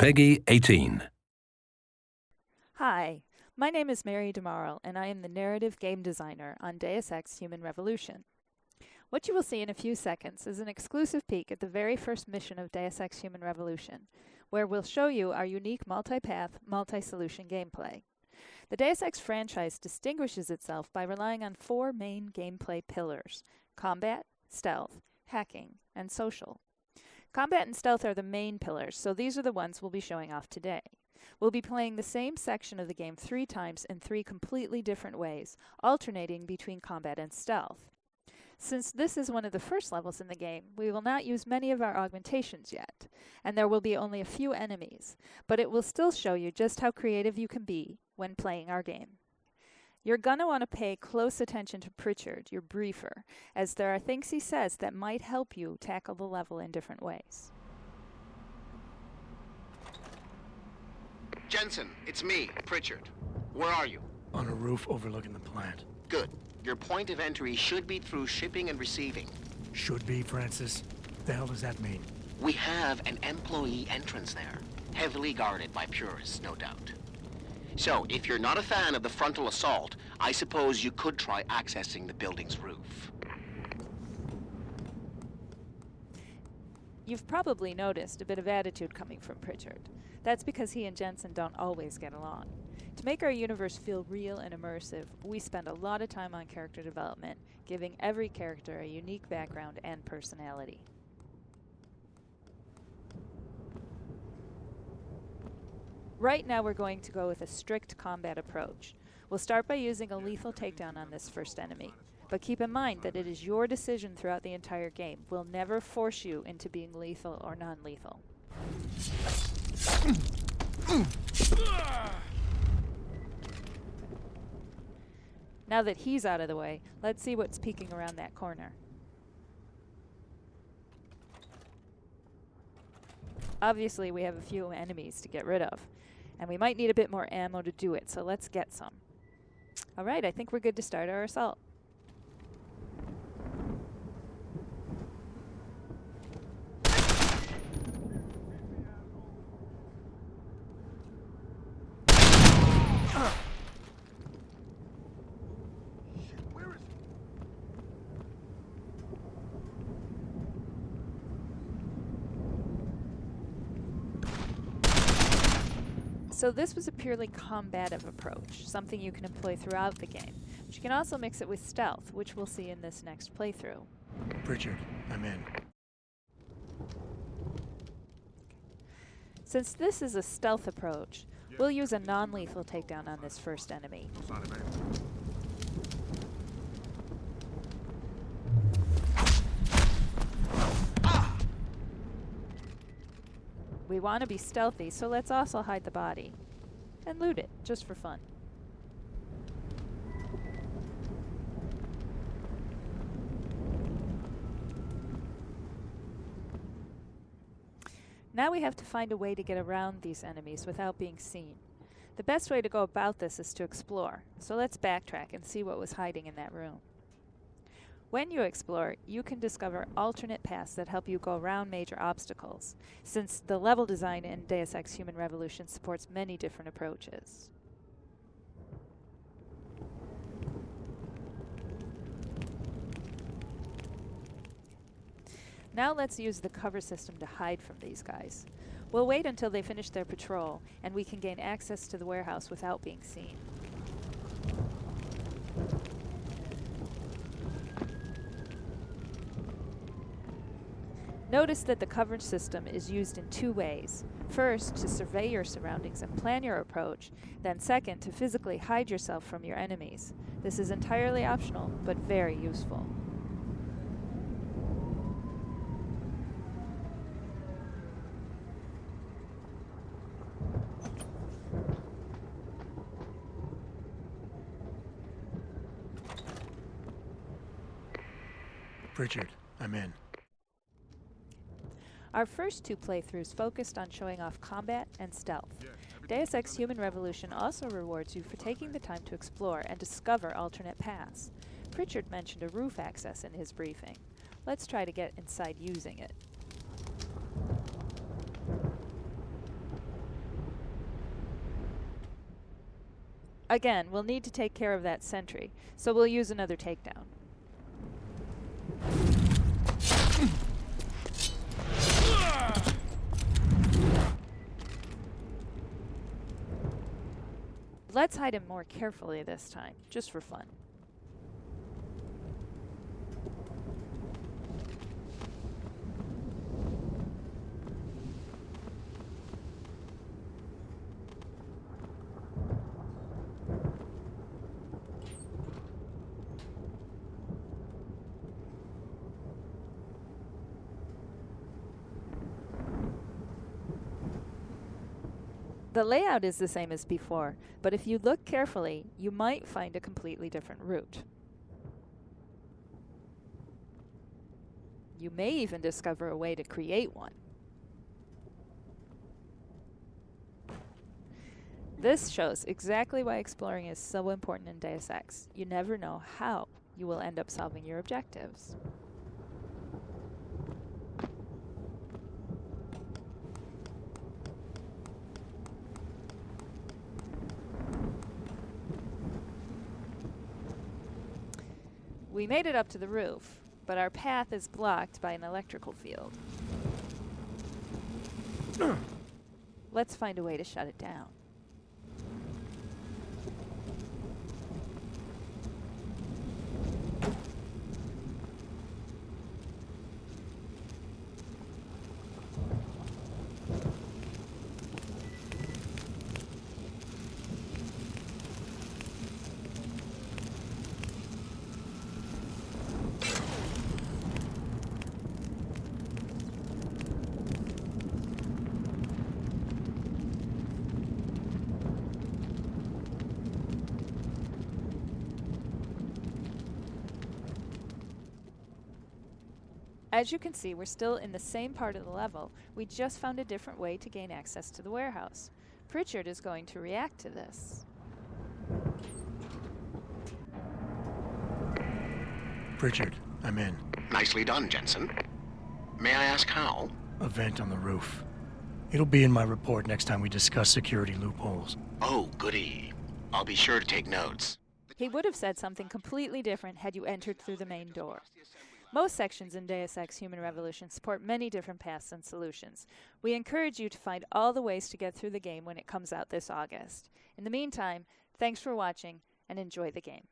Peggy 18. Hi, my name is Mary DeMarle, and I am the narrative game designer on Deus Ex Human Revolution. What you will see in a few seconds is an exclusive peek at the very first mission of Deus Ex Human Revolution, where we'll show you our unique multi-path, multi-solution gameplay. The Deus Ex franchise distinguishes itself by relying on four main gameplay pillars: combat, stealth, hacking, and social. Combat and stealth are the main pillars, so these are the ones we'll be showing off today. We'll be playing the same section of the game 3 times in 3 completely different ways, alternating between combat and stealth. Since this is one of the first levels in the game, we will not use many of our augmentations yet, and there will be only a few enemies, but it will still show you just how creative you can be when playing our game. You're going to want to pay close attention to Pritchard, your briefer, as there are things he says that might help you tackle the level in different ways. Jensen, it's me, Pritchard. Where are you? On a roof overlooking the plant. Good. Your point of entry should be through shipping and receiving. Should be, Francis. The hell does that mean? We have an employee entrance there, heavily guarded by purists, no doubt. So, if you're not a fan of the frontal assault, I suppose you could try accessing the building's roof. You've probably noticed a bit of attitude coming from Pritchard. That's because he and Jensen don't always get along. To make our universe feel real and immersive, we spend a lot of time on character development, giving every character a unique background and personality. Right now we're going to go with a strict combat approach. We'll start by using a lethal takedown on this first enemy, but keep in mind that it is your decision throughout the entire game. We'll never force you into being lethal or non-lethal. Now that he's out of the way, let's see what's peeking around that corner. Obviously, we have a few enemies to get rid of, and we might need a bit more ammo to do it, so let's get some. Alright, I think we're good to start our assault. So this was a purely combative approach, something you can employ throughout the game. But you can also mix it with stealth, which we'll see in this next playthrough. Pritchard, I'm in. Since this is a stealth approach, we'll use a non-lethal takedown on this first enemy. We want to be stealthy, so let's also hide the body. And loot it, just for fun. Now we have to find a way to get around these enemies without being seen. The best way to go about this is to explore, so let's backtrack and see what was hiding in that room. When you explore, you can discover alternate paths that help you go around major obstacles, since the level design in Deus Ex Human Revolution supports many different approaches. Now let's use the cover system to hide from these guys. We'll wait until they finish their patrol, and we can gain access to the warehouse without being seen. Notice that the coverage system is used in 2 ways. First, to survey your surroundings and plan your approach, then second, to physically hide yourself from your enemies. This is entirely optional, but very useful. Pritchard, I'm in. Our first 2 playthroughs focused on showing off combat and stealth. Deus Ex Human Revolution also rewards you for taking the time to explore and discover alternate paths. Pritchard mentioned a roof access in his briefing. Let's try to get inside using it. Again, we'll need to take care of that sentry, so we'll use another takedown. Let's hide him more carefully this time, just for fun. The layout is the same as before, but if you look carefully, you might find a completely different route. You may even discover a way to create one. This shows exactly why exploring is so important in Deus Ex. You never know how you will end up solving your objectives. We made it up to the roof, but our path is blocked by an electrical field. Let's find a way to shut it down. As you can see, we're still in the same part of the level. We just found a different way to gain access to the warehouse. Pritchard is going to react to this. Pritchard, I'm in. Nicely done, Jensen. May I ask how? A vent on the roof. It'll be in my report next time we discuss security loopholes. Oh, goody. I'll be sure to take notes. He would have said something completely different had you entered through the main door. Most sections in Deus Ex Human Revolution support many different paths and solutions. We encourage you to find all the ways to get through the game when it comes out this August. In the meantime, thanks for watching and enjoy the game.